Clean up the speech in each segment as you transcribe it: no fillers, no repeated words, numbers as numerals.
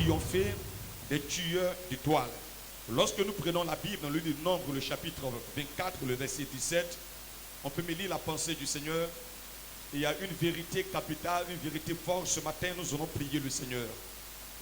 triompher des tueurs d'étoiles. Lorsque nous prenons la Bible dans le livre de Nombre, le chapitre 24, le verset 17, on peut me lire la pensée du Seigneur. Il y a une vérité capitale, une vérité forte. Ce matin, nous allons prier le Seigneur.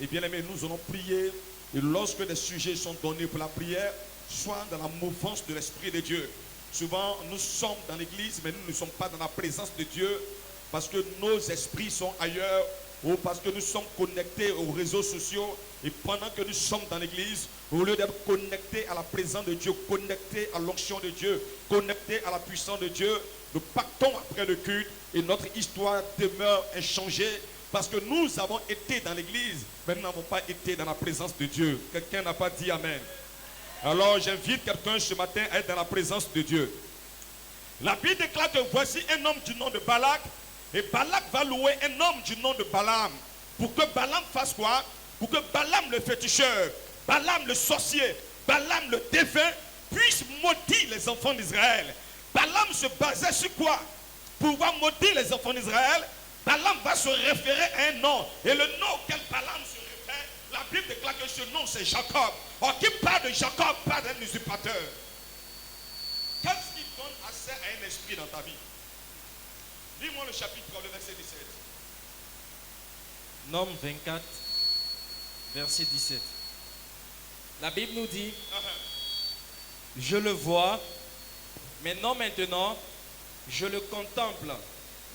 Et bien aimé, nous allons prier. Et lorsque des sujets sont donnés pour la prière, soit dans la mouvance de l'Esprit de Dieu. Souvent, nous sommes dans l'église, mais nous ne sommes pas dans la présence de Dieu parce que nos esprits sont ailleurs ou parce que nous sommes connectés aux réseaux sociaux. Et pendant que nous sommes dans l'église, au lieu d'être connectés à la présence de Dieu, connectés à l'onction de Dieu, connectés à la puissance de Dieu, nous partons après le culte et notre histoire demeure inchangée parce que nous avons été dans l'église, mais nous n'avons pas été dans la présence de Dieu. Quelqu'un n'a pas dit Amen. Alors j'invite quelqu'un ce matin à être dans la présence de Dieu. La Bible déclare que voici un homme du nom de Balak, et Balak va louer un homme du nom de Balaam. Pour que Balaam fasse quoi? Pour que Balaam le féticheur, Balaam le sorcier, Balaam le défunt puisse maudire les enfants d'Israël. Balaam se basait sur quoi? Pour pouvoir maudire les enfants d'Israël, Balaam va se référer à un nom. Et le nom auquel Balaam se réfère, la Bible déclare que ce nom c'est Jacob. Or, qui parle de Jacob parle d'un usurpateur. Qu'est-ce qui donne accès à un esprit dans ta vie? Lis-moi le chapitre, le verset 17. Nombre 24, verset 17. La Bible nous dit, je le vois, mais non maintenant, je le contemple,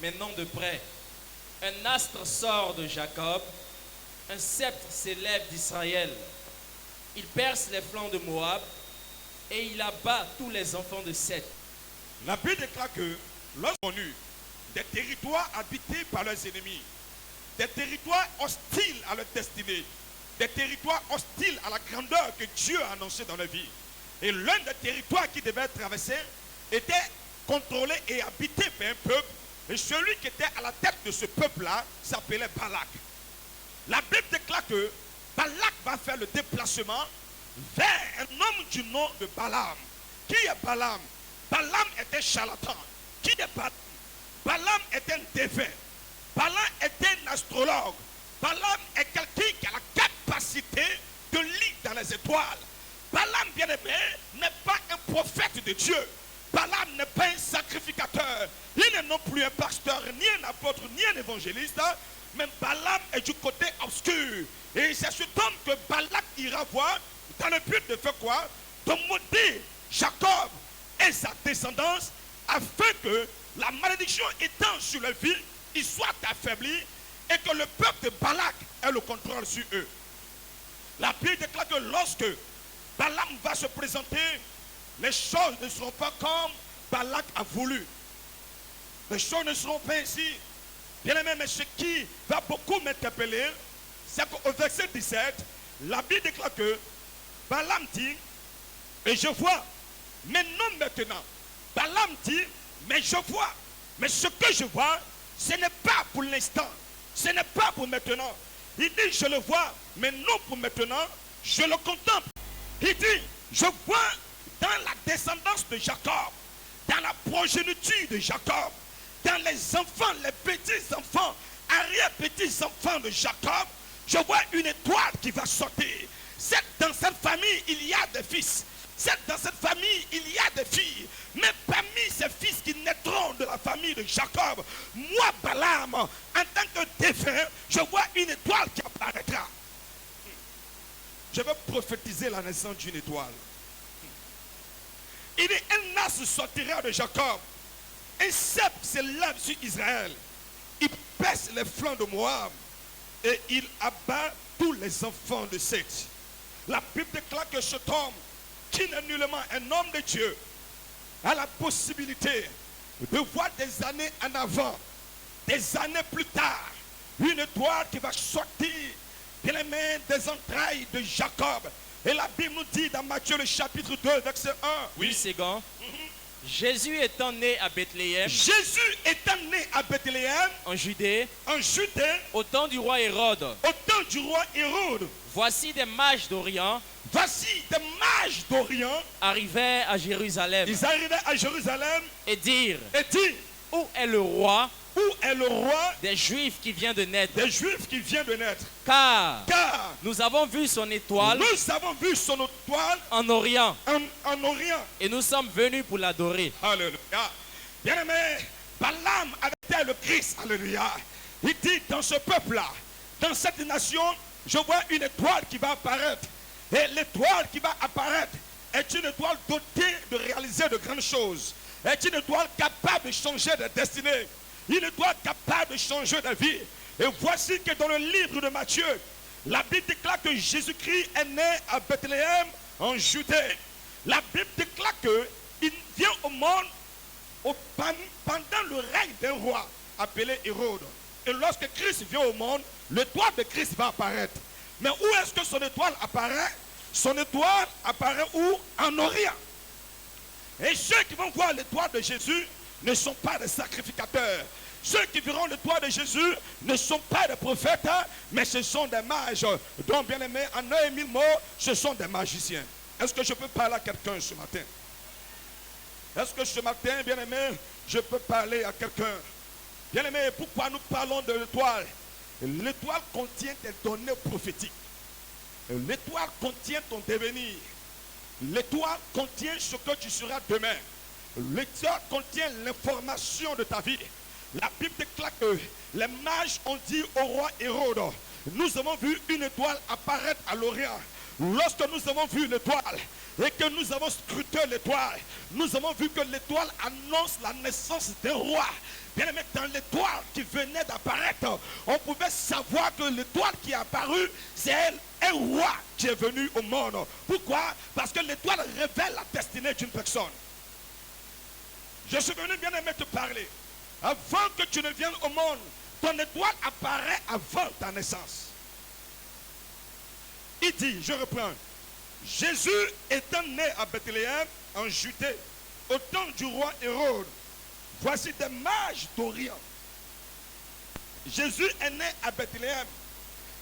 mais non de près. Un astre sort de Jacob, un sceptre s'élève d'Israël. Il perce les flancs de Moab et il abat tous les enfants de Seth. La Bible déclare que lorsqu'on eut des territoires habités par leurs ennemis, des territoires hostiles à leur destinée, des territoires hostiles à la grandeur que Dieu a annoncée dans leur vie. Et l'un des territoires qui devait être traversé était contrôlé et habité par un peuple. Et celui qui était à la tête de ce peuple-là s'appelait Balak. La Bible déclare que Balak va faire le déplacement vers un homme du nom de Balaam. Qui est Balaam? Balaam était charlatan. Qui est Balaam? Balaam est un défunt. Balaam est un astrologue. Balaam est quelqu'un qui a la capacité de lire dans les étoiles. Balaam, bien aimé, n'est pas un prophète de Dieu. Balaam n'est pas un sacrificateur. Il n'est non plus un pasteur, ni un apôtre, ni un évangéliste. Mais Balaam est du côté obscur. Et c'est cet homme que Balak ira voir dans le but de faire quoi? De maudire Jacob et sa descendance afin que la malédiction étant sur leur vie, ils soient affaiblis et que le peuple de Balak ait le contrôle sur eux. La Bible déclare que lorsque Balaam va se présenter, les choses ne seront pas comme Balak a voulu. Les choses ne seront pas ainsi. Bien aimé, mais ce qui va beaucoup m'interpeller, c'est qu'au verset 17, la Bible déclare que Balaam dit, et je vois, mais non maintenant. Balaam dit, mais je vois. Mais ce que je vois, ce n'est pas pour l'instant. Ce n'est pas pour maintenant. Il dit, je le vois, mais non pour maintenant. Je le contemple. Il dit, je vois dans la descendance de Jacob, dans la progéniture de Jacob, dans les enfants, les petits-enfants, arrière-petits-enfants de Jacob, je vois une étoile qui va sortir. Dans cette famille, il y a des fils. Dans cette famille, il y a des filles. Mais parmi ces fils qui naîtront de la famille de Jacob, moi, Balaam, en tant que défunt, je vois une étoile qui apparaîtra. Je vais prophétiser la naissance d'une étoile. Il dit, un astre sortira de Jacob. Un sceptre s'élève sur Israël. Il perce les flancs de Moab. Et il abat tous les enfants de Seth. La Bible déclare que cet homme, qui n'est nullement un homme de Dieu, a la possibilité de voir des années en avant, des années plus tard, une étoile qui va sortir des mains des entrailles de Jacob. Et la Bible nous dit dans Matthieu le chapitre 2, verset 1. Oui, c'est grand. Jésus étant né à Bethléem, en Judée, au temps du roi Hérode, voici des mages d'Orient, arrivaient à Jérusalem, ils arrivaient à Jérusalem et dirent, où est le roi Où est le roi des Juifs qui vient de naître? des Juifs qui vient de naître? Car Car nous avons vu son étoile nous avons vu son étoile en Orient en Orient. et nous sommes venus pour l'adorer. Alléluia. Bien-aimé, Balaam avait le Christ. Alléluia. Il dit dans ce peuple-là, dans cette nation, je vois une étoile qui va apparaître. Et l'étoile qui va apparaître est une étoile dotée de réaliser de grandes choses. Est une étoile capable de changer de destinée. Une étoile capable de changer de vie. Et voici que dans le livre de Matthieu, la Bible déclare que Jésus-Christ est né à Bethléem en Judée. La Bible déclare qu'il vient au monde pendant le règne d'un roi appelé Hérode. Et lorsque Christ vient au monde, l'étoile de Christ va apparaître. Mais où est-ce que son étoile apparaît? Son étoile apparaît où? En Orient. Et ceux qui vont voir l'étoile de Jésus ne sont pas des sacrificateurs. Ceux qui verront l'étoile de Jésus ne sont pas des prophètes, mais ce sont des mages. Donc, bien aimé, en 1 et 1000 mots, ce sont des magiciens. Est-ce que je peux parler à quelqu'un ce matin? Est-ce que ce matin, bien aimé, je peux parler à quelqu'un? Bien aimé, pourquoi nous parlons de l'étoile? L'étoile contient des données prophétiques. L'étoile contient ton devenir. L'étoile contient ce que tu seras demain. L'étoile contient l'information de ta vie. La Bible déclare que les mages ont dit au roi Hérode, nous avons vu une étoile apparaître à l'Orient. Lorsque nous avons vu l'étoile et que nous avons scruté l'étoile, nous avons vu que l'étoile annonce la naissance d'un roi. Bien aimé, dans l'étoile qui venait d'apparaître, on pouvait savoir que l'étoile qui est apparue, c'est un roi qui est venu au monde. Pourquoi? Parce que l'étoile révèle la destinée d'une personne. Je suis venu, bien aimé, te parler. Avant que tu ne viennes au monde, ton étoile apparaît avant ta naissance. Il dit, je reprends, Jésus étant né à Bethléem, en Judée, au temps du roi Hérode, voici des mages d'Orient. Jésus est né à Bethléem,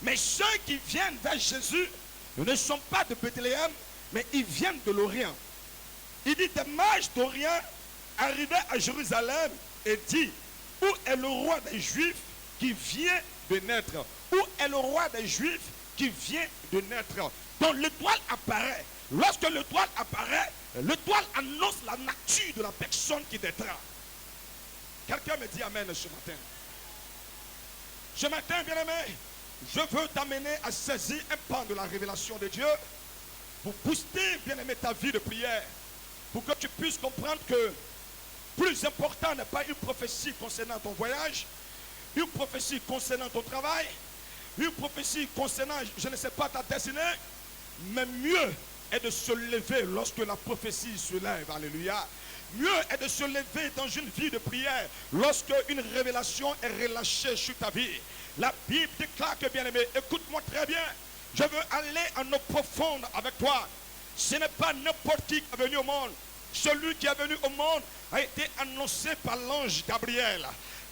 mais ceux qui viennent vers Jésus ne sont pas de Bethléem, mais ils viennent de l'Orient. Il dit, des mages d'Orient arrivaient à Jérusalem et dit, où est le roi des Juifs qui vient de naître? Où est le roi des Juifs qui vient de naître? Donc l'étoile apparaît. Lorsque l'étoile apparaît, l'étoile annonce la nature de la personne qui naîtra. Quelqu'un me dit amen ce matin. Ce matin, bien aimé, je veux t'amener à saisir un pan de la révélation de Dieu pour booster, bien aimé, ta vie de prière, pour que tu puisses comprendre que plus important n'est pas une prophétie concernant ton voyage, une prophétie concernant ton travail, une prophétie concernant, je ne sais pas, ta destinée, mais mieux est de se lever lorsque la prophétie se lève. Alléluia. Mieux est de se lever dans une vie de prière lorsque une révélation est relâchée sur ta vie. La Bible déclare que, bien aimé, écoute-moi très bien, je veux aller en eau profonde avec toi. Ce n'est pas n'importe qui est venu au monde. Celui qui est venu au monde a été annoncé par l'ange Gabriel.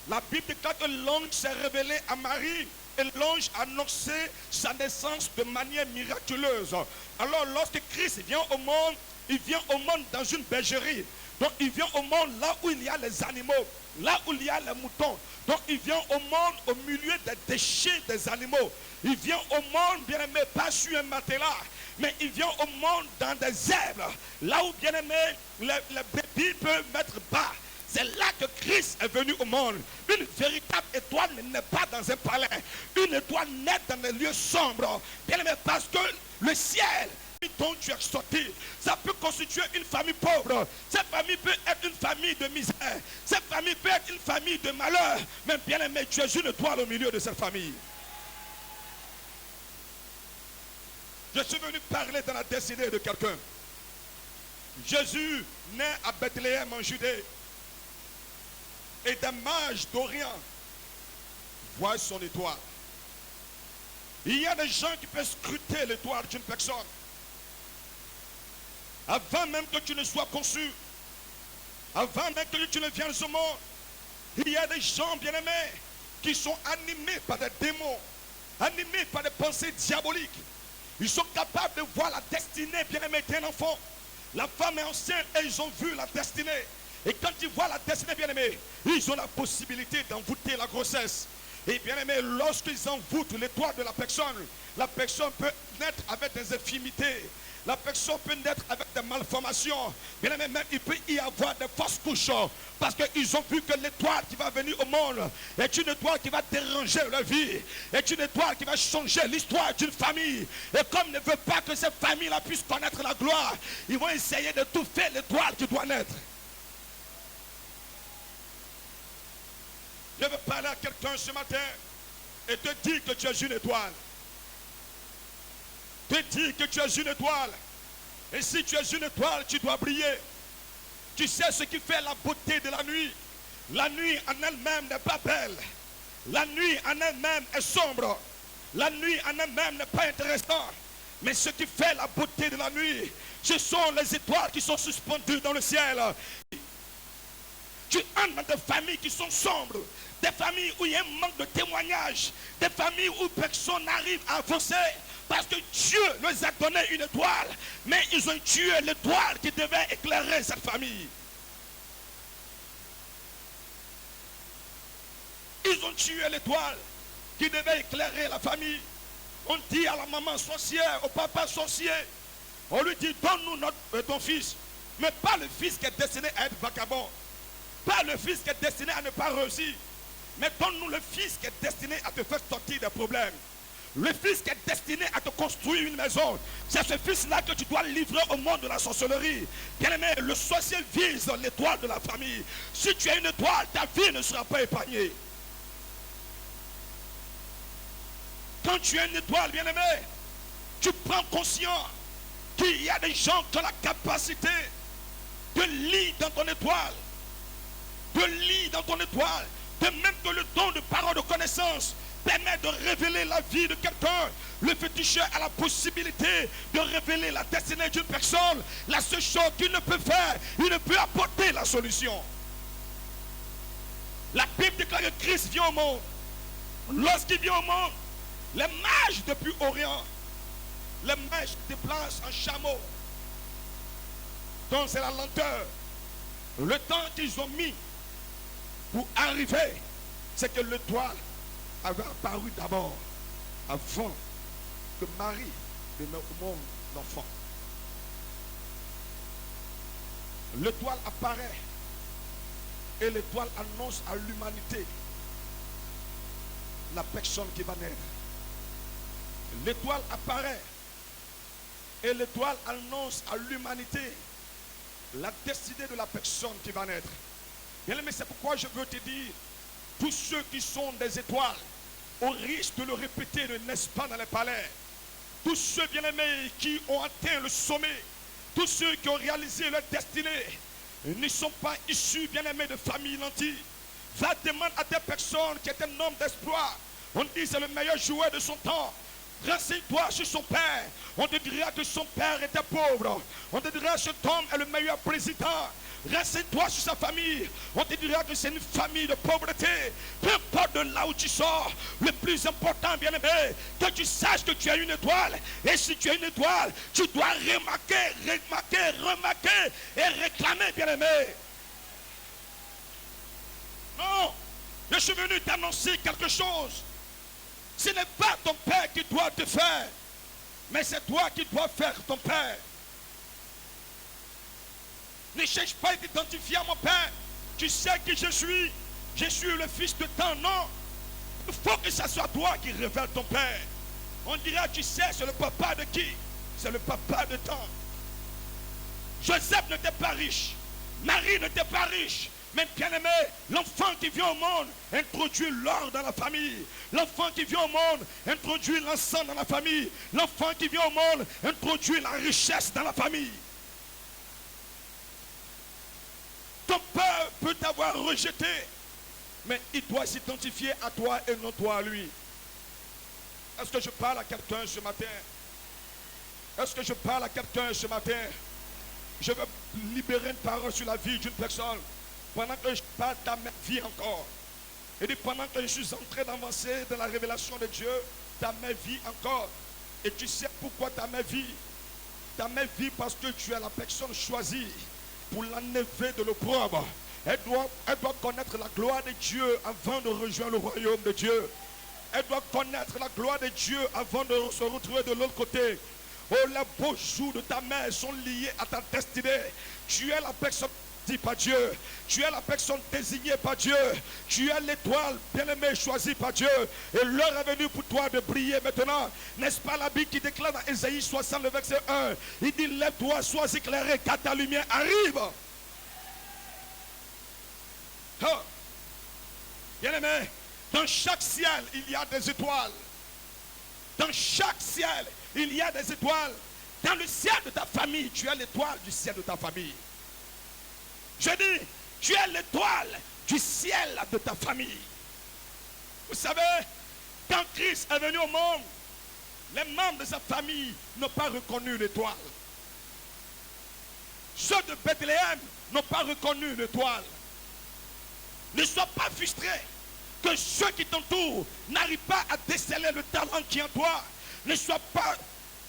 La Bible déclare que l'ange s'est révélé à Marie et l'ange a annoncé sa naissance de manière miraculeuse. Alors lorsque Christ vient au monde, il vient au monde dans une bergerie. Donc il vient au monde là où il y a les animaux, là où il y a les moutons. Donc il vient au monde au milieu des déchets des animaux. Il vient au monde, bien aimé, pas sur un matelas, mais il vient au monde dans des herbes, là où, bien aimé, les bébés peuvent mettre bas. C'est là que Christ est venu au monde. Une véritable étoile n'est pas dans un palais. Une étoile naît dans des lieux sombres. Bien aimé, parce que le ciel dont tu es sorti, ça peut constituer une famille pauvre. Cette famille peut être une famille de misère. Cette famille peut être une famille de malheur. Mais bien aimé, tu es une étoile au milieu de cette famille. Je suis venu parler dans la destinée de quelqu'un. Jésus naît à Bethléem en Judée. Et des mages d'Orient voient son étoile. Il y a des gens qui peuvent scruter l'étoile d'une personne. Avant même que tu ne sois conçu, avant même que tu ne viennes au monde, il y a des gens bien-aimés qui sont animés par des démons, animés par des pensées diaboliques. Ils sont capables de voir la destinée bien-aimée d'un enfant. La femme est enceinte et ils ont vu la destinée. Et quand ils voient la destinée, bien aimé, ils ont la possibilité d'envoûter la grossesse. Et bien aimé, lorsqu'ils envoûtent l'étoile de la personne peut naître avec des infimités. La personne peut naître avec des malformations. Bien aimé, même il peut y avoir des fausses couches. Parce qu'ils ont vu que l'étoile qui va venir au monde est une étoile qui va déranger leur vie. Est une étoile qui va changer l'histoire d'une famille. Et comme ils ne veulent pas que cette famille-là puisse connaître la gloire, ils vont essayer d'étouffer l'étoile qui doit naître. Je veux parler à quelqu'un ce matin et te dire que tu es une étoile. Te dire que tu es une étoile. Et si tu es une étoile, tu dois briller. Tu sais ce qui fait la beauté de la nuit. La nuit en elle-même n'est pas belle. La nuit en elle-même est sombre. La nuit en elle-même n'est pas intéressante. Mais ce qui fait la beauté de la nuit, ce sont les étoiles qui sont suspendues dans le ciel. Tu entres dans des familles qui sont sombres, des familles où il y a un manque de témoignages, des familles où personne n'arrive à avancer parce que Dieu leur a donné une étoile, mais ils ont tué l'étoile qui devait éclairer cette famille. Ils ont tué l'étoile qui devait éclairer la famille. On dit à la maman sorcière, au papa sorcier, on lui dit donne-nous ton fils, mais pas le fils qui est destiné à être vagabond. Pas le fils qui est destiné à ne pas réussir. Mais donne-nous le fils qui est destiné à te faire sortir des problèmes. Le fils qui est destiné à te construire une maison. C'est ce fils-là que tu dois livrer au monde de la sorcellerie. Bien-aimé, le sorcier vise l'étoile de la famille. Si tu as une étoile, ta vie ne sera pas épargnée. Quand tu as une étoile, bien-aimé, tu prends conscience qu'il y a des gens qui ont la capacité de lire dans ton étoile. De lire dans ton étoile, de même que le don de parole de connaissance permet de révéler la vie de quelqu'un. Le féticheur a la possibilité de révéler la destinée d'une personne. La seule chose qu'il ne peut faire, il ne peut apporter la solution. La Bible déclare que Christ vient au monde. Lorsqu'il vient au monde, les mages depuis Orient, les mages se déplacent en chameau. Donc c'est la lenteur. Le temps qu'ils ont mis pour arriver, c'est que l'étoile avait apparu d'abord, avant que Marie ne mette au monde l'enfant. L'étoile apparaît et l'étoile annonce à l'humanité la personne qui va naître. L'étoile apparaît et l'étoile annonce à l'humanité la destinée de la personne qui va naître. Bien aimé, c'est pourquoi je veux te dire, tous ceux qui sont des étoiles, au risque de le répéter, ne naissent pas dans les palais. Tous ceux, bien aimés, qui ont atteint le sommet, tous ceux qui ont réalisé leur destinée, ne sont pas issus, bien aimés, de familles nantis. Va demander à des personnes qui est un homme d'espoir. On dit c'est le meilleur joueur de son temps. Renseigne-toi sur son père. On te dira que son père était pauvre. On te dira que cet homme est le meilleur président. Renseigne-toi sur sa famille. On te dira que c'est une famille de pauvreté. Peu importe de là où tu sors, le plus important, bien aimé, que tu saches que tu as une étoile. Et si tu as une étoile, tu dois remarquer et réclamer, bien aimé. Non, je suis venu t'annoncer quelque chose. Ce n'est pas ton père qui doit te faire, mais c'est toi qui dois faire ton père. Ne cherche pas à t'identifier à mon père. Tu sais qui je suis. Je suis le fils de temps. Non. Il faut que ce soit toi qui révèle ton père. On dira, tu sais, c'est le papa de qui? C'est le papa de temps. Joseph n'était pas riche. Marie n'était pas riche. Mais bien aimé, l'enfant qui vient au monde introduit l'or dans la famille. L'enfant qui vient au monde introduit l'encens dans la famille. L'enfant qui vient au monde introduit la richesse dans la famille. Ton père peut t'avoir rejeté, mais il doit s'identifier à toi et non toi à lui. Est-ce que je parle à quelqu'un ce matin? Est-ce que je parle à quelqu'un ce matin? Je veux libérer une parole sur la vie d'une personne. Pendant que je parle, ta mère vit encore. Et puis pendant que je suis en train d'avancer dans la révélation de Dieu, ta mère vit encore. Et tu sais pourquoi ta mère vit? Ta mère vit parce que tu es la personne choisie. pour la neveu de l'opprobre. Elle doit connaître la gloire de Dieu avant de rejoindre le royaume de Dieu. Elle doit connaître la gloire de Dieu avant de se retrouver de l'autre côté. Oh, les beaux jours de ta mère sont liés à ta destinée. Tu es la personne dit par Dieu. Tu es la personne désignée par Dieu. Tu es l'étoile bien-aimée choisie par Dieu. Et l'heure est venue pour toi de briller maintenant. N'est-ce pas la Bible qui déclare dans Ésaïe 60, le verset 1. Il dit, lève-toi, sois éclairé, car ta lumière arrive. Oh. Bien-aimé, dans chaque ciel, il y a des étoiles. Dans chaque ciel, il y a des étoiles. Dans le ciel de ta famille, tu es l'étoile du ciel de ta famille. Je dis, tu es l'étoile du ciel de ta famille. Vous savez, quand Christ est venu au monde, les membres de sa famille n'ont pas reconnu l'étoile. Ceux de Bethléem n'ont pas reconnu l'étoile. Ne sois pas frustré que ceux qui t'entourent n'arrivent pas à déceler le talent qui est en toi. Ne sois pas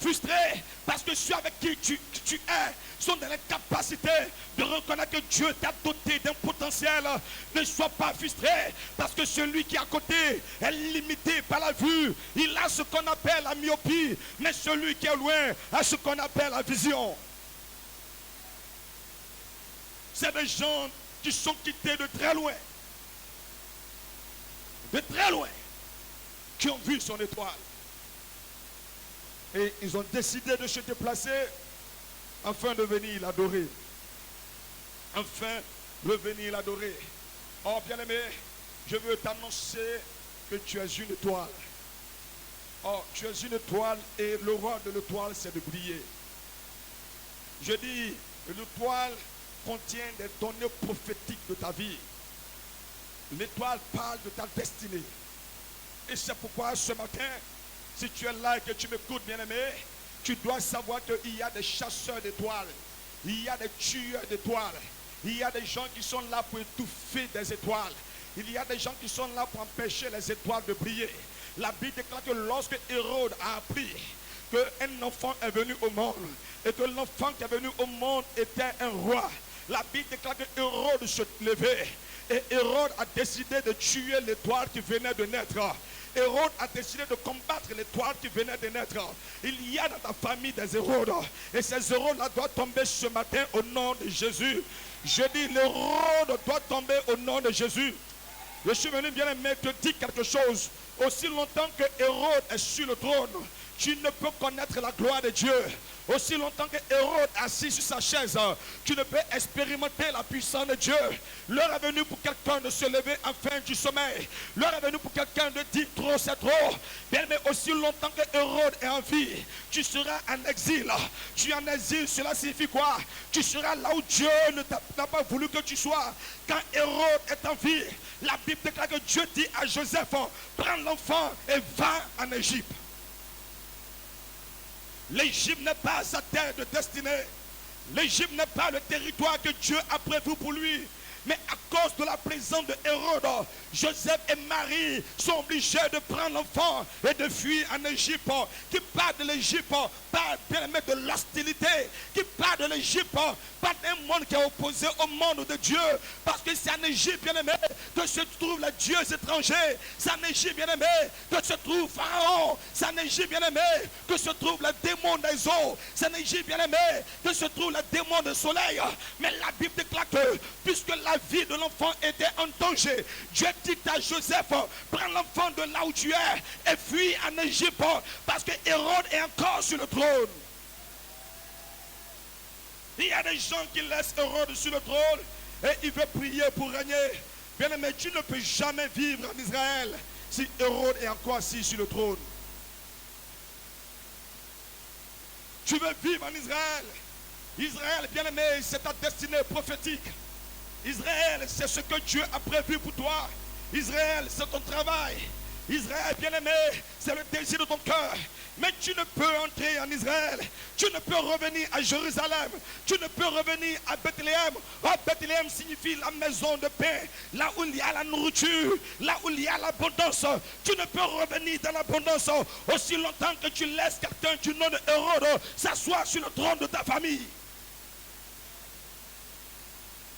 frustré parce que ceux avec qui tu es sont dans la capacité de reconnaître que Dieu t'a doté d'un potentiel. Ne sois pas frustré parce que celui qui est à côté est limité par la vue. Il a ce qu'on appelle la myopie, mais celui qui est loin a ce qu'on appelle la vision. C'est des gens qui sont quittés de très loin. De très loin, qui ont vu son étoile. Et ils ont décidé de se déplacer afin de venir l'adorer. Enfin, de venir l'adorer. Oh, bien-aimé, je veux t'annoncer que tu es une étoile. Oh, tu es une étoile et le roi de l'étoile, c'est de briller. Je dis, l'étoile contient des données prophétiques de ta vie. L'étoile parle de ta destinée. Et c'est pourquoi ce matin, si tu es là et que tu m'écoutes, bien-aimé, tu dois savoir qu'il y a des chasseurs d'étoiles. Il y a des tueurs d'étoiles. Il y a des gens qui sont là pour étouffer des étoiles. Il y a des gens qui sont là pour empêcher les étoiles de briller. La Bible déclare que lorsque Hérode a appris qu'un enfant est venu au monde et que l'enfant qui est venu au monde était un roi, la Bible déclare que Hérode se levait. Et Hérode a décidé de tuer l'étoile qui venait de naître. Hérode a décidé de combattre l'étoile qui venait de naître. Il y a dans ta famille des Hérodes. Et ces Hérodes-là doivent tomber ce matin au nom de Jésus. Je dis, l'Hérode doit tomber au nom de Jésus. Je suis venu bien aimer te dire quelque chose. Aussi longtemps que Hérode est sur le trône, tu ne peux connaître la gloire de Dieu. Aussi longtemps que Hérode est assis sur sa chaise, tu ne peux expérimenter la puissance de Dieu. L'heure est venue pour quelqu'un de se lever enfin du sommeil. L'heure est venue pour quelqu'un de dire trop c'est trop. Bien, mais aussi longtemps que Hérode est en vie, tu seras en exil. Tu es en exil, cela signifie quoi? Tu seras là où Dieu n'a pas voulu que tu sois. Quand Hérode est en vie, la Bible déclare que Dieu dit à Joseph, prends l'enfant et va en Égypte. L'Égypte n'est pas sa terre de destinée. L'Égypte n'est pas le territoire que Dieu a prévu pour lui. Mais à cause de la présence de Hérode, Joseph et Marie sont obligés de prendre l'enfant et de fuir en Égypte. Qui parle de l'Égypte, parle bien aimé de l'hostilité. Qui parle de l'Égypte, parle d'un monde qui est opposé au monde de Dieu. Parce que c'est en Égypte, bien aimé, que se trouvent les dieux étrangers. C'est en Égypte, bien aimé, que se trouve Pharaon. C'est en Égypte, bien aimé, que se trouve le démon des eaux. C'est en Égypte, bien aimé, que se trouve le démon du soleil. Mais la Bible déclare que, puisque la vie de l'enfant était en danger, Dieu dit à Joseph, prends l'enfant de là où tu es et fuis en Égypte, parce que Hérode est encore sur le trône. Il y a des gens qui laissent Hérode sur le trône et il veut prier pour régner. Bien aimé, tu ne peux jamais vivre en Israël si Hérode est encore assis sur le trône. Tu veux vivre en Israël. Israël, bien aimé, c'est ta destinée prophétique. Israël, c'est ce que Dieu a prévu pour toi. Israël, c'est ton travail. Israël, bien-aimé, c'est le désir de ton cœur. Mais tu ne peux entrer en Israël. Tu ne peux revenir à Jérusalem. Tu ne peux revenir à Bethléem. Oh, Bethléem signifie la maison de paix. Là où il y a la nourriture. Là où il y a l'abondance. Tu ne peux revenir dans l'abondance aussi longtemps que tu laisses quelqu'un du nom de Hérode s'asseoir sur le trône de ta famille.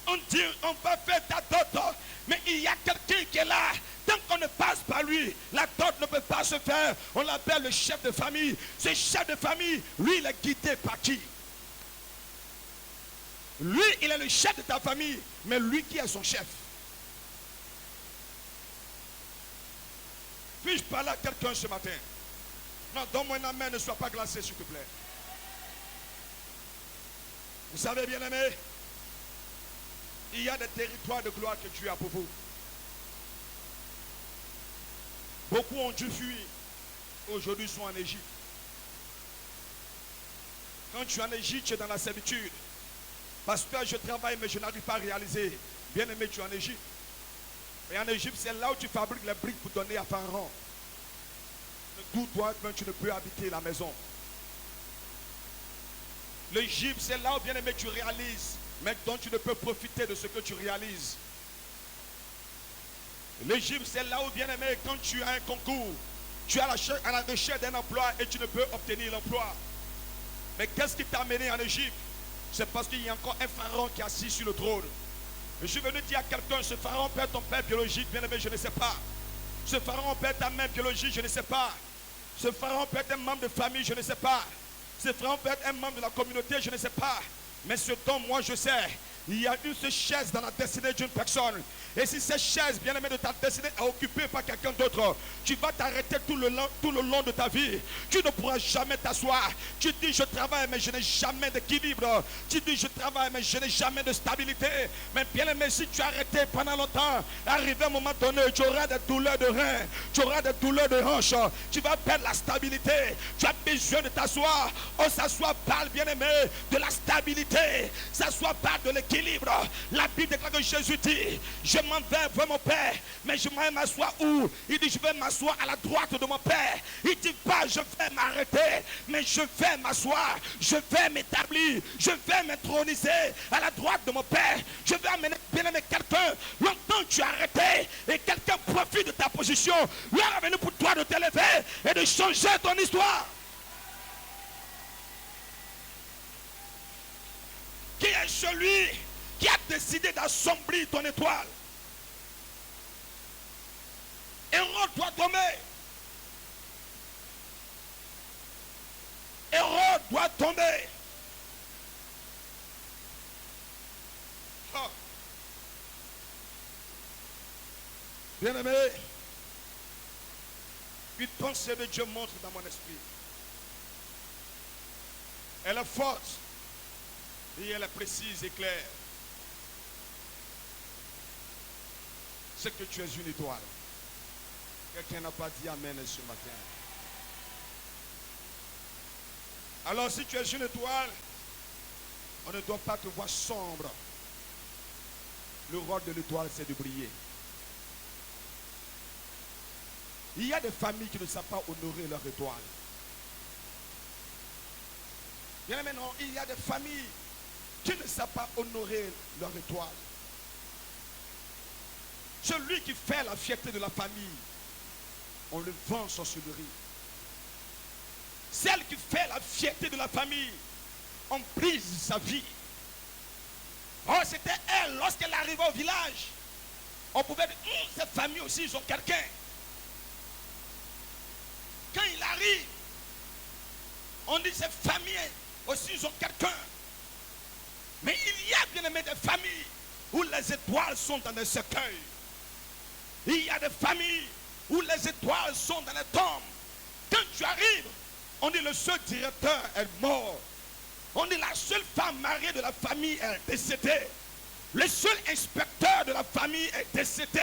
On dit, on va faire ta dot, mais il y a quelqu'un qui est là. Tant qu'on ne passe par lui, la dot ne peut pas se faire. On l'appelle le chef de famille. Ce chef de famille, lui, il est guidé par qui? Lui, il est le chef de ta famille, mais lui qui est son chef. Puis-je parler à quelqu'un ce matin? Non, donne-moi un amen, ne sois pas glacé, s'il te plaît. Vous savez, bien aimé, il y a des territoires de gloire que Dieu a pour vous. Beaucoup ont dû fuir. Aujourd'hui, sont en Égypte. Quand tu es en Égypte, tu es dans la servitude. Pasteur, je travaille, mais je n'arrive pas à réaliser. Bien aimé, tu es en Égypte. Et en Égypte, c'est là où tu fabriques les briques pour donner à Pharaon. D'où toi, tu ne peux habiter la maison. L'Égypte, c'est là où, bien aimé, tu réalises. Mais dont tu ne peux profiter de ce que tu réalises. L'Égypte, c'est là où, bien aimé, quand tu as un concours, tu es à la recherche d'un emploi et tu ne peux obtenir l'emploi. Mais qu'est-ce qui t'a amené en Égypte? C'est parce qu'il y a encore un pharaon qui est assis sur le trône. Je suis venu dire à quelqu'un, ce pharaon peut être ton père biologique, bien aimé, je ne sais pas. Ce pharaon peut être ta mère biologique, je ne sais pas. Ce pharaon peut être un membre de famille, je ne sais pas. Ce pharaon peut être un membre de la communauté, je ne sais pas. Mais ce dont moi je sais, il y a une seule chaise dans la destinée d'une personne. Et si cette chaise, bien aimée, de ta destinée est occupée par quelqu'un d'autre, tu vas t'arrêter tout le long de ta vie. Tu ne pourras jamais t'asseoir. Tu dis je travaille mais je n'ai jamais d'équilibre. Tu dis je travaille mais je n'ai jamais de stabilité. Mais bien aimé, si tu as arrêté pendant longtemps, arrivé à un moment donné, tu auras des douleurs de reins, tu auras des douleurs de hanches, tu vas perdre la stabilité. Tu as besoin de t'asseoir. On s'assoit par, bien aimé, de la stabilité. S'assoit par de l'équilibre. La Bible déclare que Jésus dit, je m'en vais vers mon Père, mais je vais m'asseoir où? Il dit, je vais m'asseoir à la droite de mon Père. Il dit pas, je vais m'arrêter, mais je vais m'asseoir, je vais m'établir, je vais m'introniser à la droite de mon Père. Je vais amener, bien aimé, quelqu'un. Longtemps tu as arrêté et quelqu'un profite de ta position. L'heure est venue pour toi de t'élever et de changer ton histoire. Qui est celui qui a décidé d'assombrir ton étoile? Hérode doit tomber. Hérode doit tomber. Ah. Bien-aimé, une pensée de Dieu montre dans mon esprit. Elle est forte et elle est précise et claire. C'est que tu es une étoile. Quelqu'un n'a pas dit amen ce matin. Alors si tu es une étoile, on ne doit pas te voir sombre. Le rôle de l'étoile, c'est de briller. Il y a des familles qui ne savent pas honorer leur étoile. Bien maintenant, il y a des familles qui ne savent pas honorer leur étoile. Celui qui fait la fierté de la famille, on le vend en sorcellerie. Celle qui fait la fierté de la famille, on brise sa vie. Oh, c'était elle, lorsqu'elle arrivait au village, on pouvait dire, cette famille aussi, ils ont quelqu'un. Quand il arrive, on dit, cette famille aussi, ils ont quelqu'un. Mais il y a, bien aimé, des familles où les étoiles sont dans des cercueils. Il y a des familles où les étoiles sont dans les tombes. Quand tu arrives, on dit le seul directeur est mort. On dit la seule femme mariée de la famille est décédée. Le seul inspecteur de la famille est décédé.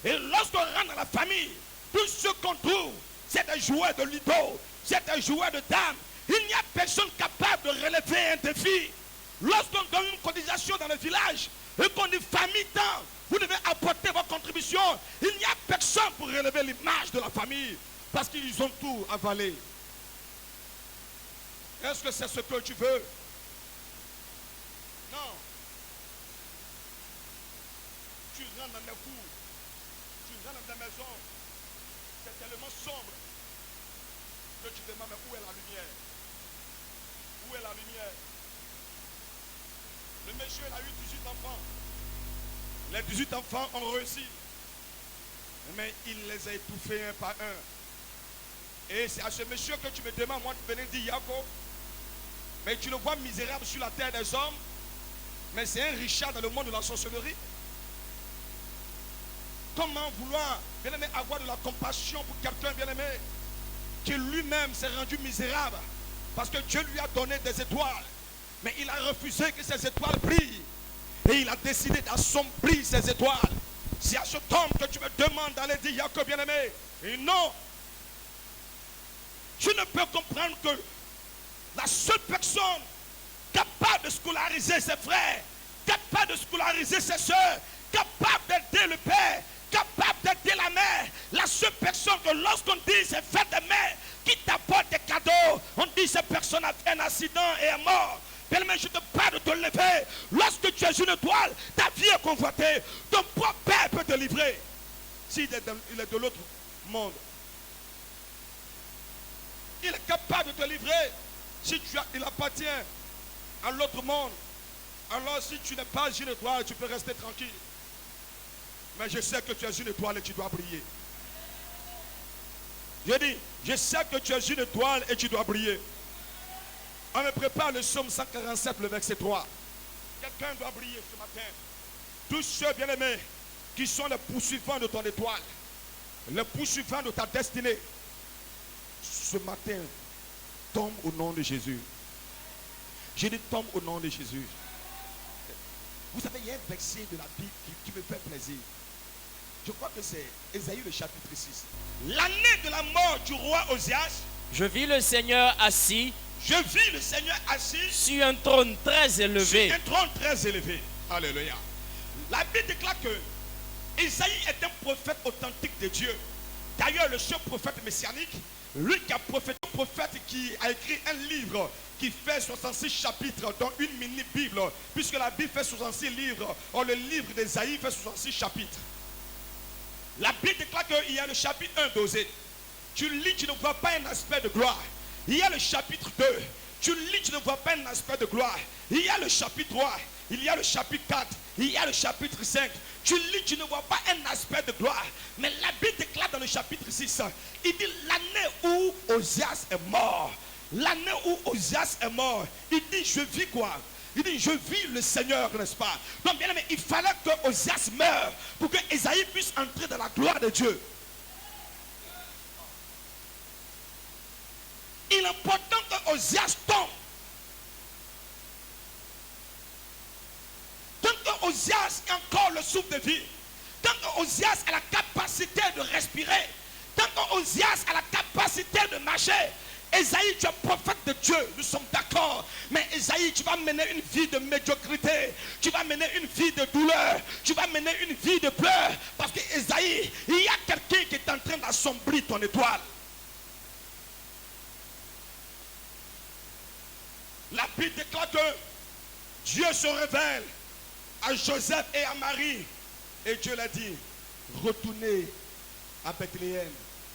Et lorsqu'on rentre dans la famille, tout ce qu'on trouve, c'est des joueurs de ludo, c'est des joueurs de dames. Il n'y a personne capable de relever un défi. Lorsqu'on donne une cotisation dans le village et qu'on dit famille tant, vous devez apporter votre contribution. Il n'y a personne pour relever l'image de la famille parce qu'ils ont tout avalé. Est-ce que c'est ce que tu veux? Non. Tu rentres dans les cours, tu rentres dans la maison, c'est tellement sombre que tu demandes mais où est la lumière? Où est la lumière? Le monsieur, il a eu 18 enfants. Les 18 enfants ont réussi. Mais il les a étouffés un par un. Et c'est à ce monsieur que tu me demandes, moi, de venir dire Jacob. Mais tu le vois misérable sur la terre des hommes. Mais c'est un Richard dans le monde de la sorcellerie. Comment vouloir, bien-aimé, avoir de la compassion pour quelqu'un, bien-aimé, qui lui-même s'est rendu misérable parce que Dieu lui a donné des étoiles. Mais il a refusé que ces étoiles brillent. Et il a décidé d'assombrir ces étoiles. C'est à cet homme que tu me demandes d'aller dire, Jacob, bien-aimé. Et non. Tu ne peux comprendre que la seule personne capable de scolariser ses frères, capable de scolariser ses soeurs, capable d'aider le père, capable d'aider la mère, la seule personne que lorsqu'on dit c'est fête de mère qui t'apporte des cadeaux, on dit cette personne a fait un accident et est mort. Bien-aimé, je te parle de te lever. Lorsque tu es une étoile, ta vie est convoitée. Ton propre père peut te livrer. S'il est de l'autre monde, il est capable de te livrer. Si il appartient à l'autre monde, alors si tu n'es pas une étoile, tu peux rester tranquille. Mais je sais que tu es une étoile et tu dois briller. Je dis, je sais que tu es une étoile et tu dois briller. On me prépare le psaume 147, le verset 3. Quelqu'un doit briller ce matin. Tous ceux bien-aimés qui sont les poursuivants de ton étoile, les poursuivants de ta destinée, ce matin, tombe au nom de Jésus. Je dis tombe au nom de Jésus. Vous savez, il y a un verset de la Bible qui me fait plaisir. Je crois que c'est Ésaïe le chapitre 6. L'année de la mort du roi Osias, je vis le Seigneur assis. Je vis le Seigneur assis sur un trône très élevé. Sur un trône très élevé. Alléluia. La Bible déclare que Ésaïe est un prophète authentique de Dieu. D'ailleurs, le seul prophète messianique, lui qui a prophète qui a écrit un livre qui fait 66 chapitres, dont une mini-Bible, puisque la Bible fait 66 livres. Or, le livre d'Ésaïe fait 66 chapitres. La Bible déclare qu'il y a le chapitre 1 d'Osée. Tu lis, tu ne vois pas un aspect de gloire. Il y a le chapitre 2. Tu lis, tu ne vois pas un aspect de gloire. Il y a le chapitre 3. Il y a le chapitre 4. Il y a le chapitre 5. Tu lis, tu ne vois pas un aspect de gloire. Mais la Bible déclare dans le chapitre 6. Il dit l'année où Osias est mort. L'année où Osias est mort. Il dit je vis quoi? Il dit je vis le Seigneur, n'est-ce pas? Donc bien aimé, il fallait que Osias meure pour que Ésaïe puisse entrer dans la gloire de Dieu. Il est important que Osias tombe. Tant que Osias a encore le souffle de vie, tant que Osias a la capacité de respirer, tant que Osias a la capacité de marcher, Ésaïe, tu es prophète de Dieu, nous sommes d'accord. Mais Ésaïe, tu vas mener une vie de médiocrité, tu vas mener une vie de douleur, tu vas mener une vie de pleurs. Parce que Ésaïe, il y a quelqu'un qui est en train d'assombrir ton étoile. La Bible déclare que Dieu se révèle à Joseph et à Marie. Et Dieu l'a dit, retournez à Bethléem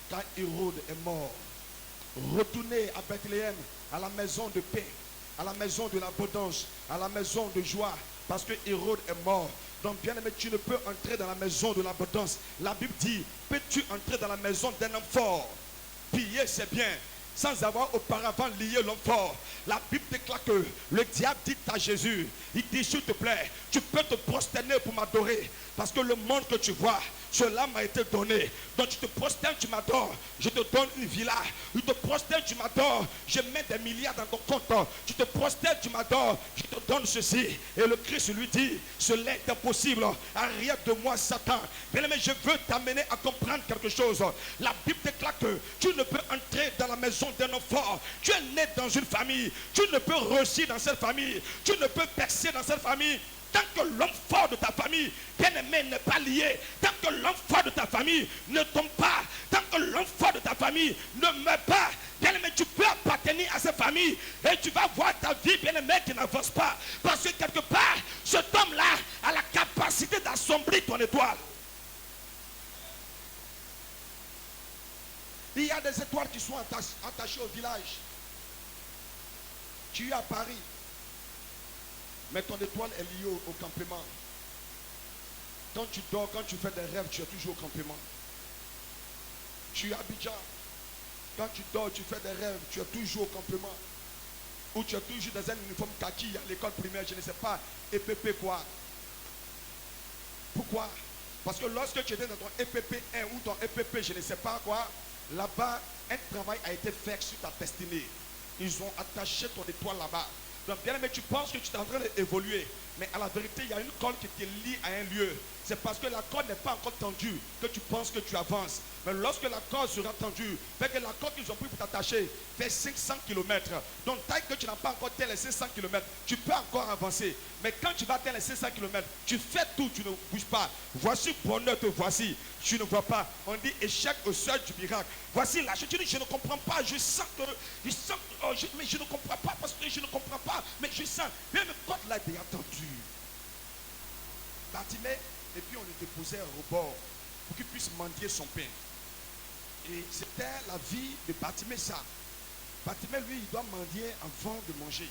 car Hérode est mort. Retournez à Bethléem, à la maison de paix, à la maison de l'abondance, à la maison de joie, parce que Hérode est mort. Donc bien aimé, tu ne peux entrer dans la maison de l'abondance. La Bible dit, peux-tu entrer dans la maison d'un homme fort? Piller c'est bien, sans avoir auparavant lié l'homme fort. La Bible déclare que le diable dit à Jésus, il dit s'il te plaît, tu peux te prosterner pour m'adorer, parce que le monde que tu vois, cela m'a été donné. Donc tu te prosternes, tu m'adores, je te donne une villa. Tu te prosternes, tu m'adores, je mets des milliards dans ton compte. Tu te prosternes, tu m'adores, je te donne ceci. Et le Christ lui dit, cela est impossible. Arrête de moi, Satan. Bien aimé, je veux t'amener à comprendre quelque chose. La Bible déclare que tu ne peux entrer dans la maison d'un homme fort. Tu es né dans une famille. Tu ne peux réussir dans cette famille. Tu ne peux percer dans cette famille. Tant que l'homme fort de ta famille, bien-aimé, n'est pas lié, tant que l'homme fort de ta famille ne tombe pas, tant que l'homme fort de ta famille ne meurt pas, bien-aimé, tu peux appartenir à cette famille et tu vas voir ta vie, bien-aimé, qui n'avance pas. Parce que quelque part, cet homme-là a la capacité d'assombrir ton étoile. Il y a des étoiles qui sont attachées au village. Tu es à Paris. Mais ton étoile est liée au campement. Quand tu dors, quand tu fais des rêves, tu es toujours au campement. Tu es à Abidjan. Quand tu dors, tu fais des rêves, tu es toujours au campement. Ou tu es toujours dans un uniforme kaki à l'école primaire, je ne sais pas, EPP quoi. Pourquoi? Parce que lorsque tu étais dans ton EPP 1 ou ton EPP, je ne sais pas quoi, là-bas, un travail a été fait sur ta destinée. Ils ont attaché ton étoile là-bas. Donc bien aimé, tu penses que tu es en train d'évoluer. Mais à la vérité, il y a une corde qui te lie à un lieu. C'est parce que la corde n'est pas encore tendue que tu penses que tu avances. Mais lorsque la corde sera tendue, fait que la corde qu'ils ont pris pour t'attacher fait 500 km. Donc taille que tu n'as pas encore atteint les 500 km, tu peux encore avancer. Mais quand tu vas atteindre les 500 km, tu fais tout, tu ne bouges pas. Voici bonheur, te voici. Tu ne vois pas. On dit échec au seuil du miracle. Voici là, je te dis, je ne comprends pas. Je sens que, mais je ne comprends pas parce que je ne comprends pas. Mais je sens, mais le code là est attendu. Bartimée, et puis on le déposait au bord pour qu'il puisse mendier son pain. Et c'était la vie de Bartimée ça. Bartimée, lui, il doit mendier avant de manger.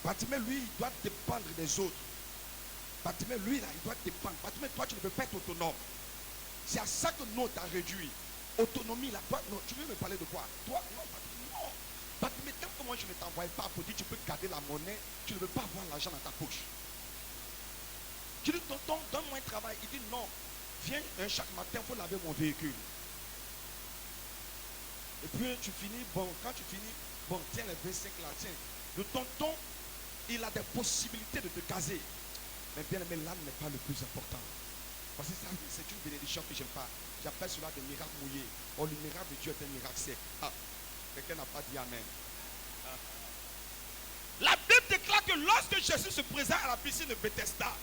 Bartimée, lui, il doit dépendre des autres. Bartimée, lui, là, il doit dépendre. Bartimée, toi, tu ne peux pas être autonome. C'est à ça que nous, on t'a réduit. Autonomie, là, toi, non, tu veux me parler de quoi? Toi, non, Bartimée, non. Bartimée, tant que moi, je ne t'envoie pas pour dire tu peux garder la monnaie, tu ne veux pas avoir l'argent dans ta poche. Tu dis, tonton, donne-moi un travail. Il dit, non, viens chaque matin, il faut laver mon véhicule. Et puis, tu finis, bon, quand tu finis, bon, tiens les 25 là, tiens. Le tonton, il a des possibilités de te caser. Mais bien aimé, l'âme n'est pas le plus important. Parce que ça, c'est une bénédiction que je n'aime pas. J'appelle cela des miracles mouillés. Oh, le miracle de Dieu est un miracle sec. Ah, quelqu'un n'a pas dit amen. Ah. La Bible déclare que lorsque Jésus se présente à la piscine de Bethesda,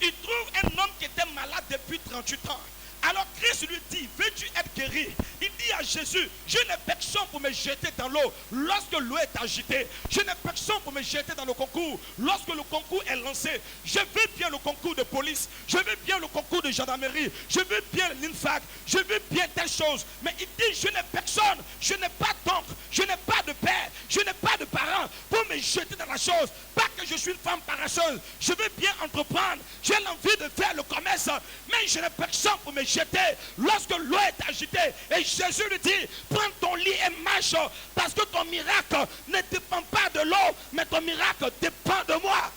il trouve un homme qui était malade depuis 38 ans. Alors Christ lui dit, veux-tu être guéri? Il dit à Jésus, je n'ai personne pour me jeter dans l'eau lorsque l'eau est agitée. Je n'ai personne pour me jeter dans le concours lorsque le concours est lancé. Je veux bien le concours de police, je veux bien le concours de gendarmerie, je veux bien l'INFAC, je veux bien telle chose. Mais il dit, je n'ai personne, je n'ai pas d'oncle, je n'ai pas de père, je n'ai pas de parents pour me jeter dans la chose. Pas que je suis une femme paresseuse, je veux bien entreprendre, j'ai l'envie de faire le commerce, mais je n'ai personne pour me jeter lorsque l'eau est agitée. Et Jésus lui dit, prends ton lit et marche, parce que ton miracle ne dépend pas de l'eau, mais ton miracle dépend de moi.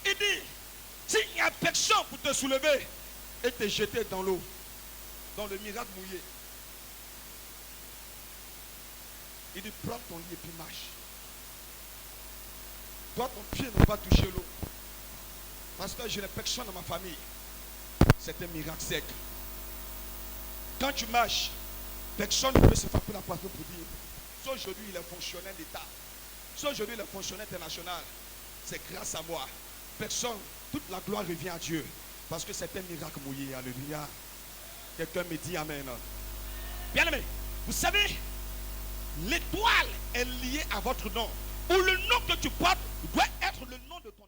Il dit, s'il n'y a personne pour te soulever et te jeter dans l'eau, dans le miracle mouillé, il dit, prends ton lit et puis marche. Toi, ton pied ne va pas toucher l'eau. Parce que je n'ai personne dans ma famille. C'est un miracle sec. Quand tu marches, personne ne peut se frapper la poitrine pour dire, si aujourd'hui il est fonctionnaire d'État, si aujourd'hui il est fonctionnaire international, c'est grâce à moi. Personne, toute la gloire revient à Dieu. Parce que c'est un miracle mouillé. Alléluia. Quelqu'un me dit amen. Bien aimé, vous savez, l'étoile est liée à votre nom. Ou le nom que tu portes doit être le nom de ton